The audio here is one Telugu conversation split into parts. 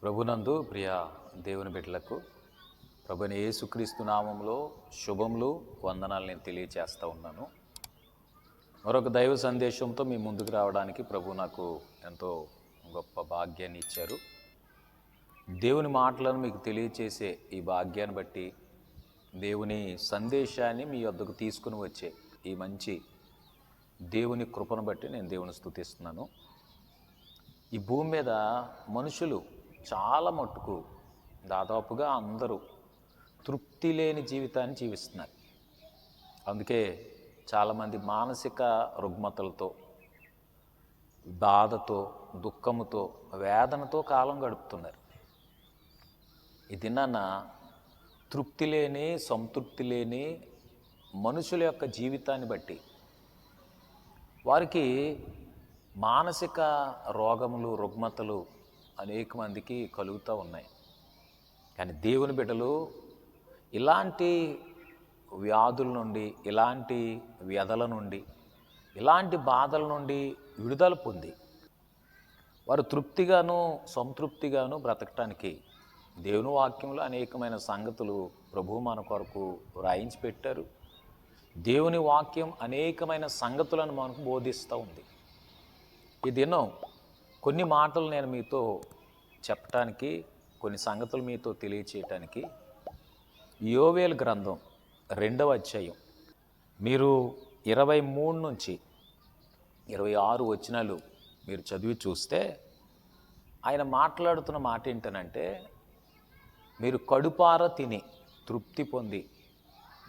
ప్రభునందు ప్రియ దేవుని బిడ్డలకు ప్రభుని యేసుక్రీస్తు నామంలో శుభములు వందనాలు నేను తెలియచేస్తూ ఉన్నాను. మరొక దైవ సందేశంతో మీ ముందుకు రావడానికి ప్రభు నాకు ఎంతో గొప్ప భాగ్యాన్ని ఇచ్చారు. దేవుని మాటలను మీకు తెలియచేసే ఈ భాగ్యాన్ని బట్టి, దేవుని సందేశాన్ని మీ వద్దకు తీసుకుని వచ్చే ఈ మంచి దేవుని కృపను బట్టి నేను దేవుని స్తుతిస్తున్నాను. ఈ భూమి మీద మనుషులు చాలా మట్టుకు దాదాపుగా అందరూ తృప్తి లేని జీవితాన్ని జీవిస్తున్నారు. అందుకే చాలామంది మానసిక రుగ్మతలతో, బాధతో, దుఃఖముతో, వేదనతో కాలం గడుపుతున్నారు. ఈ దినాన తృప్తి లేని, సంతృప్తి లేని మనుషుల యొక్క జీవితాన్ని బట్టి వారికి మానసిక రోగములు, రుగ్మతలు అనేక మందికి కలుగుతూ ఉన్నాయి. కానీ దేవుని బిడ్డలు ఇలాంటి వ్యాధుల నుండి, ఇలాంటి వ్యధల నుండి, ఇలాంటి బాధల నుండి విడుదల పొంది వారు తృప్తిగాను, సంతృప్తిగాను బ్రతకటానికి దేవుని వాక్యంలో అనేకమైన సంగతులు ప్రభువు మన కొరకు రాయించి పెట్టారు. దేవుని వాక్యం అనేకమైన సంగతులను మనకు బోధిస్తూ ఉంది. ఈ దినం కొన్ని మాటలు నేను మీతో చెప్పటానికి, కొన్ని సంగతులు మీతో తెలియచేయటానికి యోవేలు గ్రంథం 2వ అధ్యాయం మీరు 23 నుంచి 26 వచనాలు మీరు చదివి చూస్తే ఆయన మాట్లాడుతున్న మాట ఏంటనంటే, మీరు కడుపార తిని తృప్తి పొంది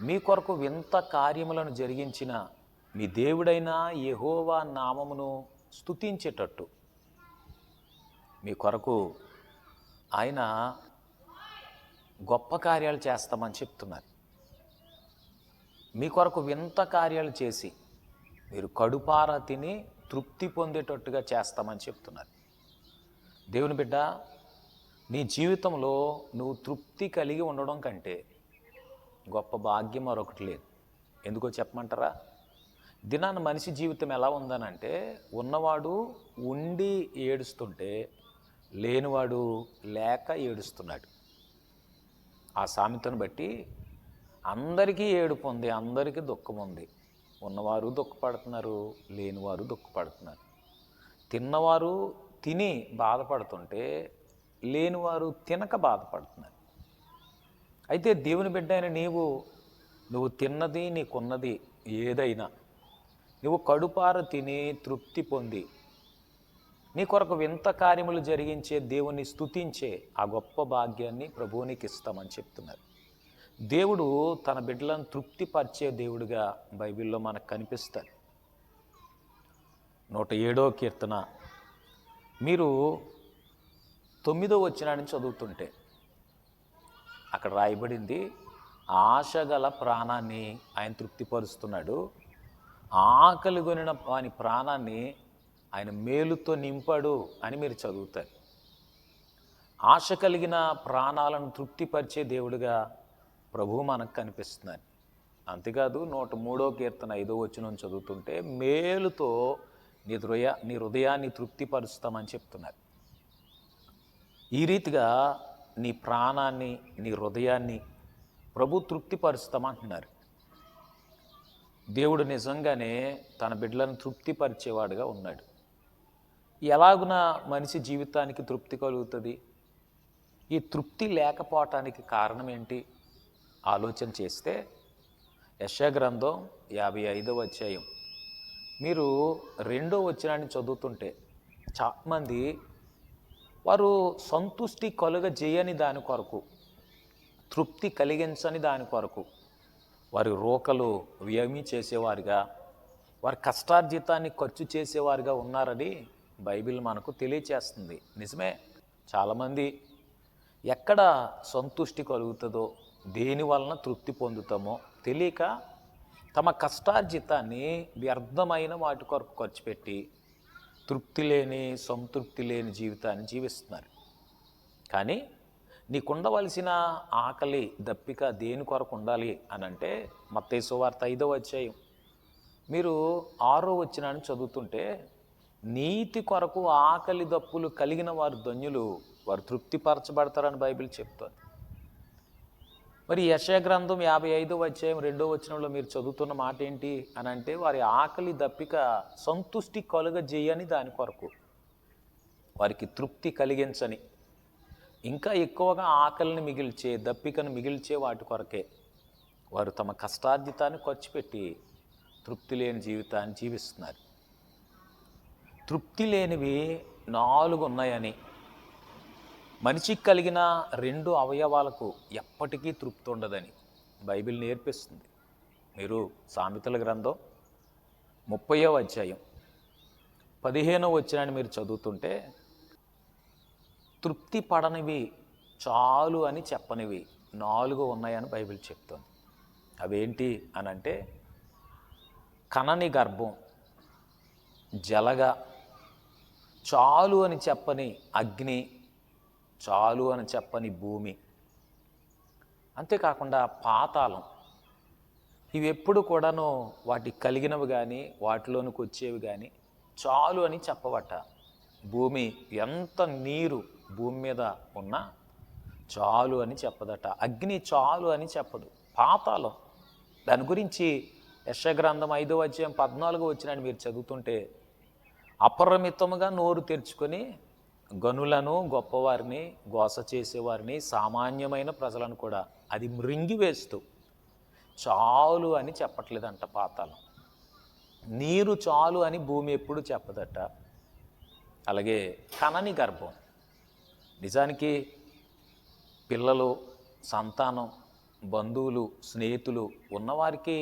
మీ కొరకు వింత కార్యములను జరిగించిన మీ దేవుడైన యెహోవా నామమును స్తుతించేటట్టు మీ కొరకు ఆయన గొప్ప కార్యాలు చేస్తామని చెప్తున్నారు. మీ కొరకు వింత కార్యాలు చేసి మీరు కడుపారా తిని తృప్తి పొందేటట్టుగా చేస్తామని చెప్తున్నారు. దేవుని బిడ్డ, నీ జీవితంలో నువ్వు తృప్తి కలిగి ఉండడం కంటే గొప్ప భాగ్యం మరొకటి లేదు. ఎందుకో చెప్పమంటారా? దినాన మనిషి జీవితం ఎలా ఉందనంటే, ఉన్నవాడు ఉండి ఏడుస్తుంటే లేనివాడు లేక ఏడుస్తున్నాడు. ఆ సామెతను బట్టి అందరికీ ఏడుపు ఉంది, అందరికీ దుఃఖం ఉంది. ఉన్నవారు దుఃఖపడుతున్నారు, లేనివారు దుఃఖపడుతున్నారు. తిన్నవారు తిని బాధపడుతుంటే లేనివారు తినక బాధపడుతున్నారు. అయితే దేవుని బిడ్డ అయిన నువ్వు తిన్నది, నీకున్నది ఏదైనా నువ్వు కడుపార తిని తృప్తి పొంది నీ కొరకు వింత కార్యములు జరిగించే దేవుని స్తుతించే ఆ గొప్ప భాగ్యాన్ని ప్రభువునికి ఇస్తామని చెప్తున్నారు. దేవుడు తన బిడ్డలను తృప్తిపరిచే దేవుడిగా బైబిల్లో మనకు కనిపిస్తాడు. 107వ కీర్తన మీరు 9వ వచనాన్ని చదువుతుంటే అక్కడ రాయబడింది, ఆశగల ప్రాణాన్ని ఆయన తృప్తిపరుస్తున్నాడు, ఆకలి కొనిన వాని ప్రాణాన్ని ఆయన మేలుతో నింపాడు అని మీరు చదువుతారు. ఆశ కలిగిన ప్రాణాలను తృప్తిపరిచే దేవుడిగా ప్రభువు మనకు కనిపిస్తున్నారు. అంతేకాదు 103వ కీర్తన 5వ వచనం చదువుతుంటే మేలుతో నీ హృదయాన్ని తృప్తిపరుస్తామని చెప్తున్నారు. ఈ రీతిగా నీ ప్రాణాన్ని, నీ హృదయాన్ని ప్రభు తృప్తిపరుస్తామంటున్నారు. దేవుడు నిజంగానే తన బిడ్డలను తృప్తిపరిచేవాడుగా ఉన్నాడు. ఎలాగున మనిషి జీవితానికి తృప్తి కలుగుతుంది? ఈ తృప్తి లేకపోవటానికి కారణం ఏంటి ఆలోచన చేస్తే, యెషయా గ్రంథం 55వ అధ్యాయం మీరు 2వ వచనాన్ని చదువుతుంటే చాలామంది వారు సంతుష్టి కలుగజేయని దాని కొరకు, తృప్తి కలిగించని దాని కొరకు వారి రోకలు వ్యయం చేసేవారుగా, వారి కష్టార్జితాన్ని ఖర్చు చేసేవారుగా ఉన్నారని బైబిల్ మనకు తెలియచేస్తుంది. నిజమే, చాలామంది ఎక్కడ సంతుష్టి కలుగుతుందో, దేని వలన తృప్తి పొందుతామో తెలియక తమ కష్టార్జితాన్ని వ్యర్థమైన వాటి కొరకు ఖర్చు పెట్టి తృప్తి లేని, సంతృప్తి లేని జీవితాన్ని జీవిస్తున్నారు. కానీ నీకుండవలసిన ఆకలి, దప్పిక దేని కొరకు ఉండాలి అని అంటే, మత్తయి సువార్త 5వ అధ్యాయం మీరు 6వ వచనాన్ని చదువుతుంటే నీతి కొరకు ఆకలి దప్పులు కలిగిన వారు ధన్యులు, వారు తృప్తిపరచబడతారని బైబిల్ చెప్తోంది. మరి యెషయా గ్రంథం 55వ అధ్యాయం 2వ వచనంలో మీరు చదువుతున్న మాట ఏంటి అని అంటే, వారి ఆకలి దప్పిక సంతుష్టి కలుగజేయని దాని కొరకు, వారికి తృప్తి కలిగించని, ఇంకా ఎక్కువగా ఆకలిని మిగిల్చే, దప్పికను మిగిల్చే వాటి కొరకే వారు తమ కష్టార్జితాన్ని ఖర్చు పెట్టి తృప్తి లేని జీవితాన్ని జీవిస్తున్నారు. తృప్తి లేనివి 4 ఉన్నాయని, మనిషికి కలిగిన 2 అవయవాలకు ఎప్పటికీ తృప్తి ఉండదని బైబిల్ నేర్పిస్తుంది. మీరు సామెతల గ్రంథం 30వ అధ్యాయం 15వ వచనాన్ని మీరు చదువుతుంటే, తృప్తి పడనివి, చాలు అని చెప్పనివి 4 ఉన్నాయని బైబిల్ చెప్తుంది. అవేంటి అనంటే, కనని గర్భం, జలగ, చాలు అని చెప్పని అగ్ని, చాలు అని చెప్పని భూమి, అంతేకాకుండా పాతాళం. ఇవి ఎప్పుడు కూడాను వాటికి కలిగినవి కానీ వాటిలోనికి వచ్చేవి కానీ చాలు అని చెప్పవట. భూమి ఎంత నీరు భూమి మీద ఉన్నా చాలు అని చెప్పదట. అగ్ని చాలు అని చెప్పదు. పాతాళం, దాని గురించి యెషయా గ్రంథం 5వ అధ్యాయం 14వ వచనాన్ని మీరు చదువుతుంటే, అపరిమితముగా నోరు తెరుచుకొని గనులను, గొప్పవారిని, గోస చేసేవారిని, సామాన్యమైన ప్రజలను కూడా అది మృంగివేస్తూ చాలు అని చెప్పట్లేదంట పాతాళం. నీరు చాలు అని భూమి ఎప్పుడు చెప్పదట. అలాగే కనని గర్భం, నిజానికి పిల్లలు, సంతానం, బంధువులు, స్నేహితులు ఉన్నవారికి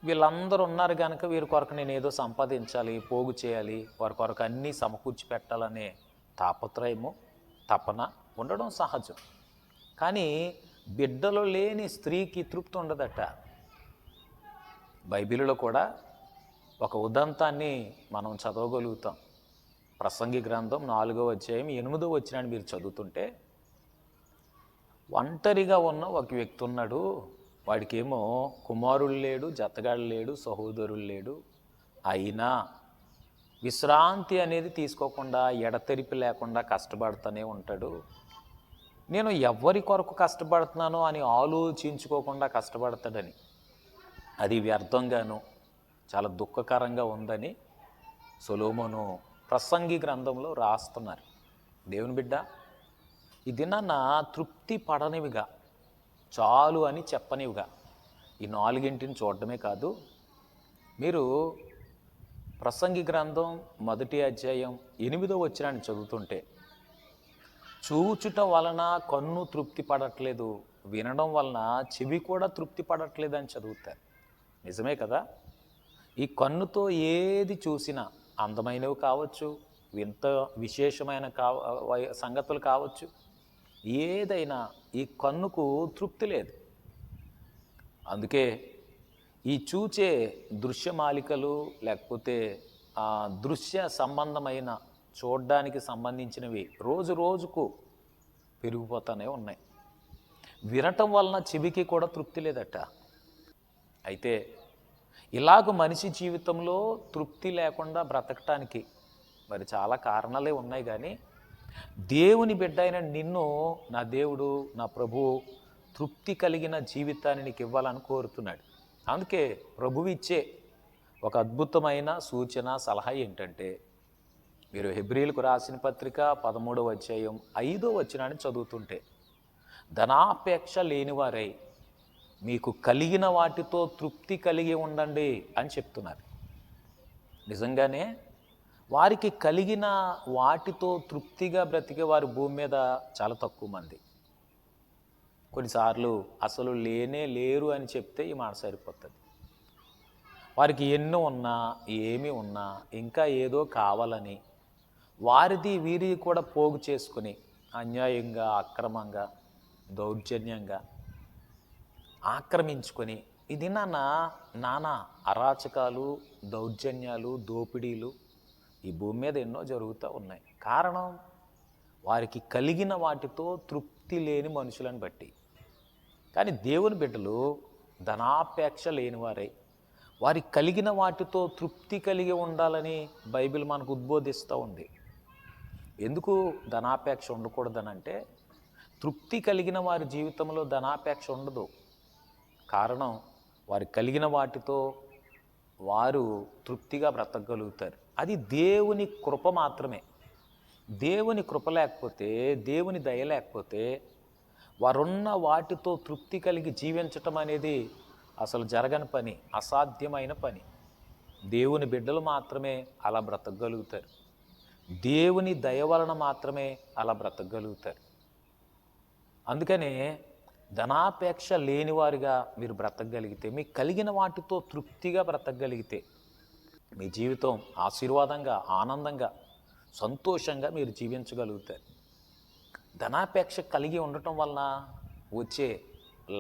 వీళ్ళందరూ ఉన్నారు కనుక వీరి కొరకు నేను ఏదో సంపాదించాలి, పోగు చేయాలి, వారి కొరకు అన్నీ సమకూర్చి పెట్టాలనే తాపత్రయము, తపన ఉండడం సహజం. కానీ బిడ్డలు లేని స్త్రీకి తృప్తి ఉండదట. బైబిల్లో కూడా ఒక ఉదంతాన్ని మనం చదవగలుగుతాం. ప్రసంగి గ్రంథం 4వ అధ్యాయం 8వ వచనాన్ని మీరు చదువుతుంటే, ఒంటరిగా ఉన్న ఒక వ్యక్తి ఉన్నాడు. వాడికేమో కుమారుడు లేడు, జతగాడు లేడు, సహోదరుడు లేడు. అయినా విశ్రాంతి అనేది తీసుకోకుండా, ఎడతెరిపి లేకుండా కష్టపడుతూనే ఉంటాడు. నేను ఎవరి కొరకు కష్టపడుతున్నానో అని ఆలోచించుకోకుండా కష్టపడతాడని, అది వ్యర్థంగాను చాలా దుఃఖకరంగా ఉందని సొలొమోను ప్రసంగి గ్రంథంలో రాస్తున్నారు. దేవుని బిడ్డ, ఈ దినాన్న తృప్తి పడనివిగా, చాలు అని చెప్పనివిగా ఈ 4 చూడడమే కాదు, మీరు ప్రసంగి గ్రంథం 1వ అధ్యాయం 8వ వచనాన్ని చదువుతుంటే, చూచుట వలన కన్ను తృప్తి పడట్లేదు, వినడం వలన చెవి కూడా తృప్తి పడట్లేదు అని చదువుతారు. నిజమే కదా. ఈ కన్నుతో ఏది చూసినా, అందమైనవి కావచ్చు, వింత విశేషమైన సంగతులు కావచ్చు, ఏదైనా ఈ కన్నుకు తృప్తి లేదు. అందుకే ఈ చూచే దృశ్యమాలికలు, లేకపోతే దృశ్య సంబంధమైన చూడడానికి సంబంధించినవి రోజు రోజుకు పెరిగిపోతూనే ఉన్నాయి. వినటం వలన చెవికి కూడా తృప్తి లేదట. అయితే ఇలాగ మనిషి జీవితంలో తృప్తి లేకుండా బ్రతకటానికి మరి చాలా కారణాలే ఉన్నాయి. కానీ దేవుని బిడ్డ అయిన నిన్ను నా దేవుడు, నా ప్రభువు తృప్తి కలిగిన జీవితాన్ని నీకు ఇవ్వాలని కోరుతున్నాడు. అందుకే ప్రభువు ఇచ్చే ఒక అద్భుతమైన సూచన, సలహా ఏంటంటే, మీరు హెబ్రీలకు రాసిన పత్రిక 13వ అధ్యాయం 5వ వచనాన్ని చదువుతుంటే, ధనాపేక్ష లేనివారై మీకు కలిగిన వాటితో తృప్తి కలిగి ఉండండి అని చెప్తున్నారు. నిజంగానే వారికి కలిగిన వాటితో తృప్తిగా బ్రతికే వారు భూమి మీద చాలా తక్కువ మంది. కొన్నిసార్లు అసలు లేనే లేరు అని చెప్తే ఈ మాట సరిపోతుంది. వారికి ఎన్నో ఉన్నా, ఏమి ఉన్నా ఇంకా ఏదో కావాలని వారిది వీరిది కూడా పోగు చేసుకుని అన్యాయంగా, అక్రమంగా, దౌర్జన్యంగా ఆక్రమించుకొని ఇది నానా అరాచకాలు, దౌర్జన్యాలు, దోపిడీలు ఈ భూమి మీద ఎన్నో జరుగుతూ ఉన్నాయి. కారణం వారికి కలిగిన వాటితో తృప్తి లేని మనుషులను బట్టి. కానీ దేవుని బిడ్డలు ధనాపేక్ష లేనివారై వారికి కలిగిన వాటితో తృప్తి కలిగి ఉండాలని బైబిల్ మనకు ఉద్బోధిస్తూ ఉంది. ఎందుకు ధనాపేక్ష ఉండకూడదనంటే, తృప్తి కలిగిన వారి జీవితంలో ధనాపేక్ష ఉండదు. కారణం, వారు కలిగిన వాటితో వారు తృప్తిగా బ్రతకగలుగుతారు. అది దేవుని కృప మాత్రమే. దేవుని కృప లేకపోతే, దేవుని దయ లేకపోతే వారున్న వాటితో తృప్తి కలిగి జీవించటం అనేది అసలు జరగని పని, అసాధ్యమైన పని. దేవుని బిడ్డలు మాత్రమే అలా బ్రతకగలుగుతారు. దేవుని దయ వలన మాత్రమే అలా బ్రతకగలుగుతారు. అందుకనే ధనాపేక్ష లేనివారిగా మీరు బ్రతకగలిగితే, మీకు కలిగిన వాటితో తృప్తిగా బ్రతకగలిగితే మీ జీవితం ఆశీర్వాదంగా, ఆనందంగా, సంతోషంగా మీరు జీవించగలుగుతారు. ధనాపేక్ష కలిగి ఉండటం వలన వచ్చే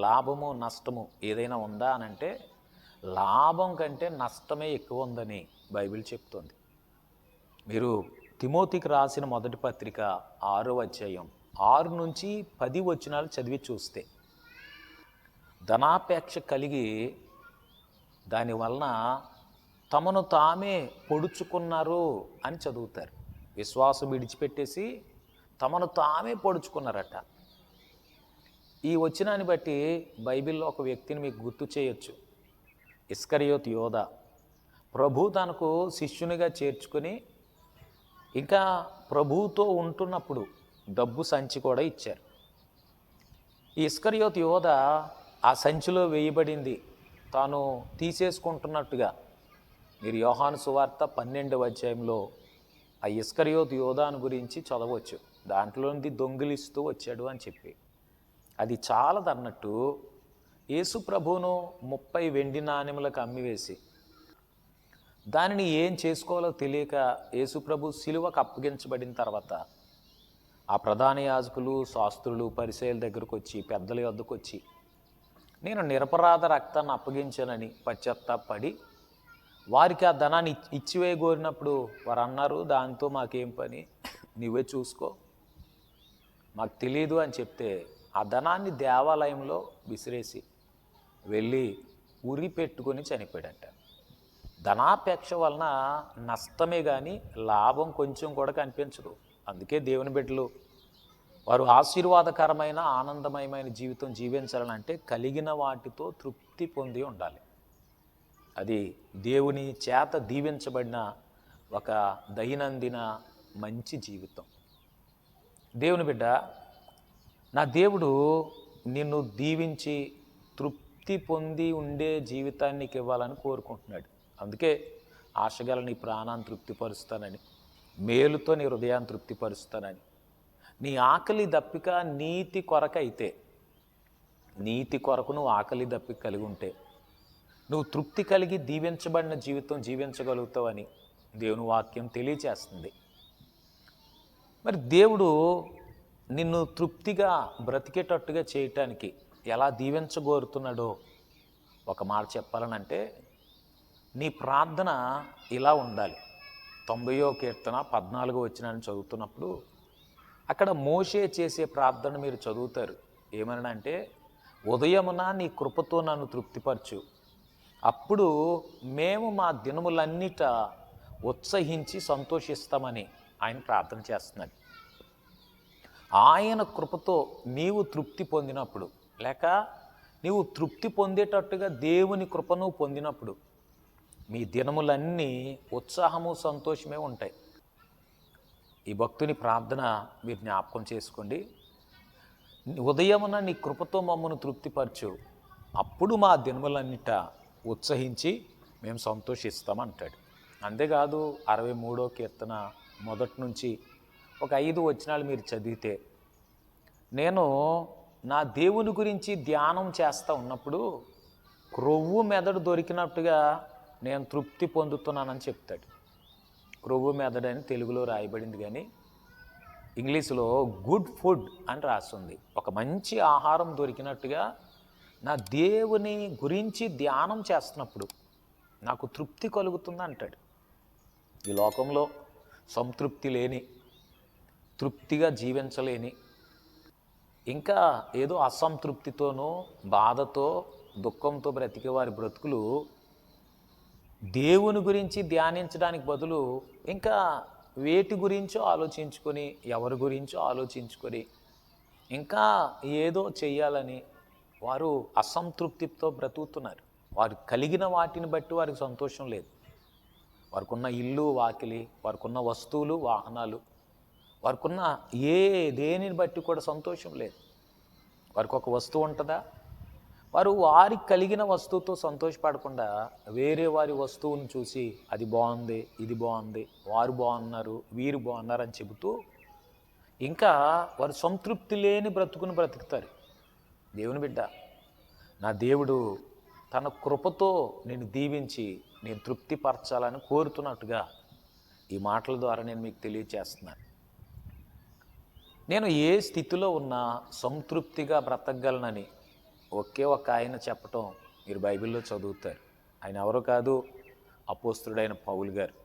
లాభము, నష్టము ఏదైనా ఉందా అనంటే, లాభం కంటే నష్టమే ఎక్కువ ఉందని బైబిల్ చెప్తుంది. మీరు తిమోతికి రాసిన మొదటి పత్రిక 6వ అధ్యాయం 6 నుంచి 10 వచనాలు చదివి చూస్తే, ధనాపేక్ష కలిగి దానివలన తమను తామే పొడుచుకున్నారు అని చదువుతారు. విశ్వాసం విడిచిపెట్టేసి తమను తామే పొడుచుకున్నారట. ఈ వచనాన్ని బట్టి బైబిల్లో ఒక వ్యక్తిని మీకు గుర్తు చేయొచ్చు. ఇస్కరియోతు యోధా ప్రభు తనకు శిష్యునిగా చేర్చుకొని ఇంకా ప్రభువుతో ఉంటున్నప్పుడు డబ్బు సంచి కూడా ఇచ్చారు. ఈ ఇస్కరియోతు యోధా ఆ సంచిలో వేయబడింది తాను తీసేసుకుంటున్నట్టుగా మీరు యోహాను సువార్త 12వ అధ్యాయంలో ఆ ఇస్కరియోతు యోధాను గురించి చదవచ్చు. దాంట్లోంది దొంగిలిస్తూ వచ్చాడు అని చెప్పి. అది చాలదన్నట్టు యేసు ప్రభువును 30 వెండి నాణెములకు అమ్మివేసి దానిని ఏం చేసుకోవాలో తెలియక యేసు ప్రభు సిలువకు అప్పగించబడిన తర్వాత ఆ ప్రధాన యాజకులు, శాస్త్రులు, పరిసయ్యుల దగ్గరకు వచ్చి, పెద్దల వద్దకు వచ్చి, నేను నిరపరాధ రక్తాన్ని అప్పగించానని పశ్చాత్తాపడి వారికి ఆ ధనాన్ని ఇచ్చివేయగోరినప్పుడు వారు అన్నారు, దాంతో మాకేం పని, నువ్వే చూసుకో, మాకు తెలియదు అని చెప్తే ఆ ధనాన్ని దేవాలయంలో విసిరేసి వెళ్ళి ఉరి పెట్టుకొని చనిపోయాడంట. ధనాపేక్ష వలన నష్టమే కానీ లాభం కొంచెం కూడా కనిపించదు. అందుకే దేవుని బిడ్డలు వారు ఆశీర్వాదకరమైన, ఆనందమయమైన జీవితం జీవించాలంటే కలిగిన వాటితో తృప్తి పొంది ఉండాలి. అది దేవుని చేత దీవించబడిన ఒక దైనందిన మంచి జీవితం. దేవుని బిడ్డ, నా దేవుడు నిన్ను దీవించి తృప్తి పొంది ఉండే జీవితాన్ని నీకు ఇవ్వాలని కోరుకుంటున్నాడు. అందుకే ఆశగల నీ ప్రాణాన్ని తృప్తిపరుస్తానని, మేలుతో నీ హృదయాన్ని తృప్తిపరుస్తానని, నీ ఆకలి దప్పిక నీతి కొరకైతే, నీతి కొరకు నువ్వు ఆకలి దప్పిక కలిగి ఉంటే నువ్వు తృప్తి కలిగి దీవించబడిన జీవితం జీవించగలుగుతావని దేవుని వాక్యం తెలియచేస్తుంది. మరి దేవుడు నిన్ను తృప్తిగా బ్రతికేటట్టుగా చేయటానికి ఎలా దీవించగోరుతున్నాడో ఒక మాట చెప్పాలనంటే, నీ ప్రార్థన ఇలా ఉండాలి. 90వ కీర్తన 14వ వచనాన్ని చదువుతున్నప్పుడు అక్కడ మోషే చేసే ప్రార్థన మీరు చదువుతారు. ఏమనంటే, ఉదయమున నీ కృపతో నన్ను తృప్తిపరచు, అప్పుడు మేము మా దినములన్నిట ఉత్సహించి సంతోషిస్తామని ఆయన ప్రార్థన చేస్తున్నాడు. ఆయన కృపతో నీవు తృప్తి పొందినప్పుడు, లేక నీవు తృప్తి పొందేటట్టుగా దేవుని కృపను పొందినప్పుడు మీ దినములన్నీ ఉత్సాహము, సంతోషమే ఉంటాయి. ఈ భక్తుని ప్రార్థన మీరు జ్ఞాపకం చేసుకోండి. ఉదయమున నీ కృపతో మమ్మను తృప్తిపరచు, అప్పుడు మా దినములన్నిట ఉత్సహించి మేము సంతోషిస్తామంటాడు. అంతేకాదు 63వ కీర్తన మొదటి నుంచి ఒక 5 వచనాలు మీరు చదివితే, నేను నా దేవుని గురించి ధ్యానం చేస్తూ ఉన్నప్పుడు క్రొవ్వు మెదడు దొరికినట్టుగా నేను తృప్తి పొందుతున్నానని చెప్తాడు. క్రొవ్వు మెదడని తెలుగులో రాయబడింది, కానీ ఇంగ్లీష్లో గుడ్ ఫుడ్ అని రాస్తుంది. ఒక మంచి ఆహారం దొరికినట్టుగా నా దేవుని గురించి ధ్యానం చేస్తున్నప్పుడు నాకు తృప్తి కలుగుతుంది అంటాడు. ఈ లోకంలో సంతృప్తి లేని, తృప్తిగా జీవించలేని, ఇంకా ఏదో అసంతృప్తితోనూ, బాధతో, దుఃఖంతో బ్రతికే వారి బ్రతుకులు దేవుని గురించి ధ్యానించడానికి బదులు ఇంకా వేటి గురించో ఆలోచించుకొని, ఎవరి గురించో ఆలోచించుకొని, ఇంకా ఏదో చెయ్యాలని వారు అసంతృప్తితో బ్రతుకుతున్నారు. వారు కలిగిన వాటిని బట్టి వారికి సంతోషం లేదు. వారికున్న ఇల్లు, వాకిలి, వారికున్న వస్తువులు, వాహనాలు, వారికున్న దేనిని బట్టి కూడా సంతోషం లేదు. వారికి ఒక వస్తువు ఉంటుందా? వారికి కలిగిన వస్తువుతో సంతోషపడకుండా వేరే వారి వస్తువుని చూసి అది బాగుంది, ఇది బాగుంది, వారు బాగున్నారు, వీరు బాగున్నారు అని చెబుతూ ఇంకా వారు సంతృప్తి లేని బ్రతుకుతారు. దేవుని బిడ్డ, నా దేవుడు తన కృపతో నేను దీవించి నేను తృప్తిపరచాలని కోరుతున్నట్టుగా ఈ మాటల ద్వారా నేను మీకు తెలియచేస్తున్నాను. నేను ఏ స్థితిలో ఉన్నా సంతృప్తిగా బ్రతకగలనని ఒకే ఒక ఆయన చెప్పటం మీరు బైబిల్లో చదువుతారు. ఆయన ఎవరో కాదు, అపోస్తలుడైన పౌలు గారు.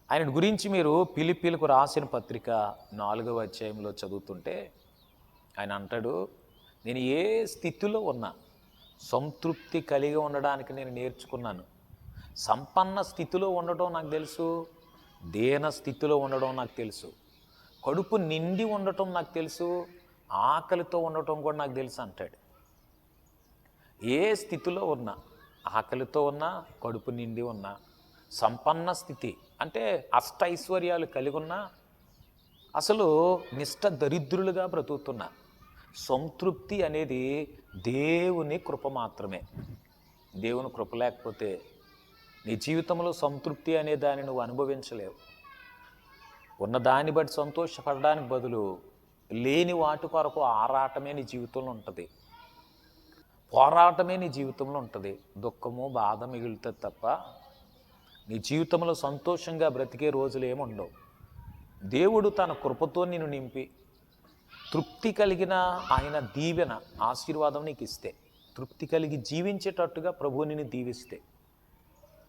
ఆయన గురించి మీరు ఫిలిప్పీలకు రాసిన పత్రిక 4వ అధ్యాయంలో చదువుతుంటే ఆయన అంటాడు, నేను ఏ స్థితిలో ఉన్నా సంతృప్తి కలిగి ఉండడానికి నేను నేర్చుకున్నాను. సంపన్న స్థితిలో ఉండటం నాకు తెలుసు, దీన స్థితిలో ఉండడం నాకు తెలుసు, కడుపు నిండి ఉండటం నాకు తెలుసు, ఆకలితో ఉండటం కూడా నాకు తెలుసు అంటాడు. ఏ స్థితిలో ఉన్నా, ఆకలితో ఉన్నా, కడుపు నిండి ఉన్నా, సంపన్న స్థితి అంటే అష్టైశ్వర్యాలు కలిగి ఉన్నా, అసలు నిష్ఠ దరిద్రులుగా బ్రతుకుతున్నా, సంతృప్తి అనేది దేవుని కృప మాత్రమే. దేవుని కృప లేకపోతే నీ జీవితంలో సంతృప్తి అనే దాన్ని నువ్వు అనుభవించలేవు. ఉన్నదాన్ని బట్టి సంతోషపడడానికి బదులు లేని వాటి కొరకు ఆరాటమే నీ జీవితంలో ఉంటుంది, పోరాటమే నీ జీవితంలో ఉంటుంది. దుఃఖము, బాధ మిగులుతుంది తప్ప నీ జీవితంలో సంతోషంగా బ్రతికే రోజులు ఏముండవు. దేవుడు తన కృపతో నిన్ను నింపి తృప్తి కలిగిన ఆయన దీవెన, ఆశీర్వాదం నీకు ఇస్తే, తృప్తి కలిగి జీవించేటట్టుగా ప్రభువు నిన్ను దీవిస్తే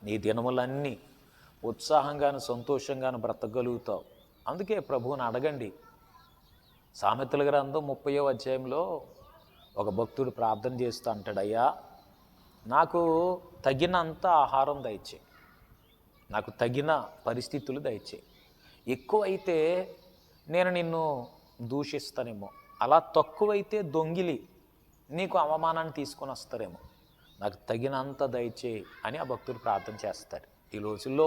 నీ దినములన్నీ ఉత్సాహంగాను సంతోషంగాను బ్రతకగలుగుతావు. అందుకే ప్రభువుని అడగండి. సామెతల గ్రంథం 30వ అధ్యాయంలో ఒక భక్తుడు ప్రార్థన చేస్తూ అంటాడు, అయ్యా నాకు తగినంత ఆహారం దయచే, నాకు తగిన పరిస్థితులు దయచే. ఎక్కువైతే నేను నిన్ను దూషిస్తానేమో, అలా తక్కువైతే దొంగిలి నీకు అవమానాన్ని తీసుకొని వస్తారేమో, నాకు తగినంత దయచే అని ఆ భక్తుడు ప్రార్థన చేస్తాడు. ఈ రోజుల్లో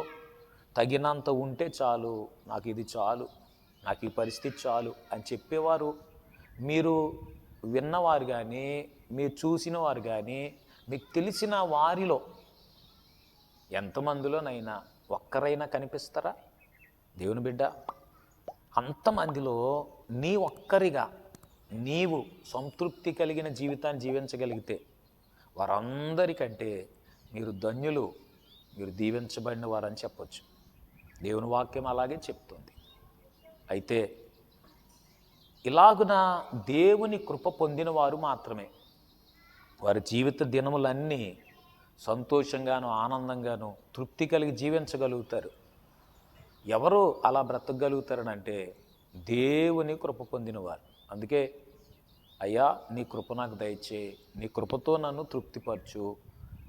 తగినంత ఉంటే చాలు, నాకు ఇది చాలు, నాకు ఈ పరిస్థితి చాలు అని చెప్పేవారు మీరు విన్నవారు కానీ, మీరు చూసిన వారు కానీ, మీకు తెలిసిన వారిలో ఎంతమందిలోనైనా ఒక్కరైనా కనిపిస్తారా? దేవుని బిడ్డ, అంతమందిలో నీ ఒక్కరిగా నీవు సంతృప్తి కలిగిన జీవితాన్ని జీవించగలిగితే వారందరికంటే మీరు ధన్యులు, మీరు దీవించబడిన వారని చెప్పొచ్చు. దేవుని వాక్యం అలాగే చెప్తుంది. అయితే ఇలాగున దేవుని కృప పొందిన వారు మాత్రమే వారి జీవిత దినములన్నీ సంతోషంగాను, ఆనందంగాను, తృప్తి కలిగి జీవించగలుగుతారు. ఎవరు అలా బ్రతకగలుగుతారనంటే దేవుని కృప పొందినవారు. అందుకే అయ్యా నీ కృప నాకు దయచే, నీ కృపతో నన్ను తృప్తిపరచు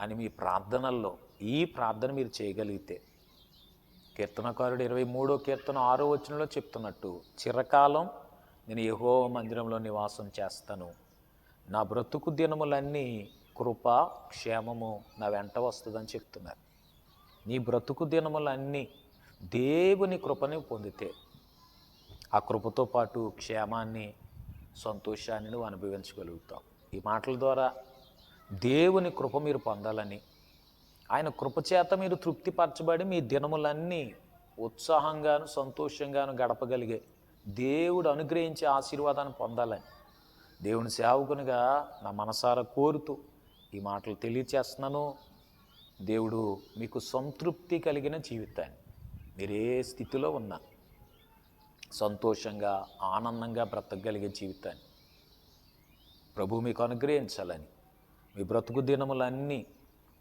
అని మీ ప్రార్థనల్లో ఈ ప్రార్థన మీరు చేయగలిగితే, కీర్తనకారుడు 23వ కీర్తన 6వ వచనంలో చెప్తున్నట్టు, చిరకాలం నేను యెహోవా మందిరంలో నివాసం చేస్తాను, నా బ్రతుకు దినములన్నీ కృప క్షేమము నా వెంట వస్తుందని చెప్తున్నారు. నీ బ్రతుకు దినములన్నీ దేవుని కృపని పొందితే ఆ కృపతో పాటు క్షేమాన్ని, సంతోషాన్ని నువ్వు అనుభవించగలుగుతావు. ఈ మాటల ద్వారా దేవుని కృప మీరు పొందాలని, ఆయన కృపచేత మీరు తృప్తిపరచబడి మీ దినములన్నీ ఉత్సాహంగాను సంతోషంగాను గడపగలిగే దేవుడు అనుగ్రహించే ఆశీర్వాదాన్ని పొందాలని దేవుని సేవకునిగా నా మనసారా కోరుతూ ఈ మాటలు తెలియచేస్తున్నాను. దేవుడు మీకు సంతృప్తి కలిగిన జీవితాన్ని, మీరు ఏ స్థితిలో ఉన్నా సంతోషంగా ఆనందంగా బ్రతకగలిగే జీవితాన్ని ప్రభు మీకు అనుగ్రహించాలని, మీ బ్రతుకు దినములన్నీ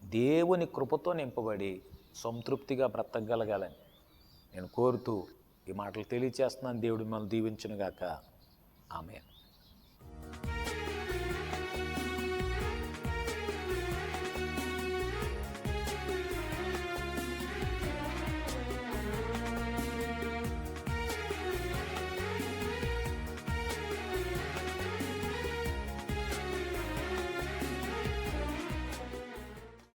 దేవుని కృపతో నింపబడి సంతృప్తిగా బ్రతకగలగాలని నేను కోరుతూ ఈ మాటలు తెలియచేస్తున్నాను. దేవుడు మిమ్మల్ని దీవించునుగాక. ఆమేన్.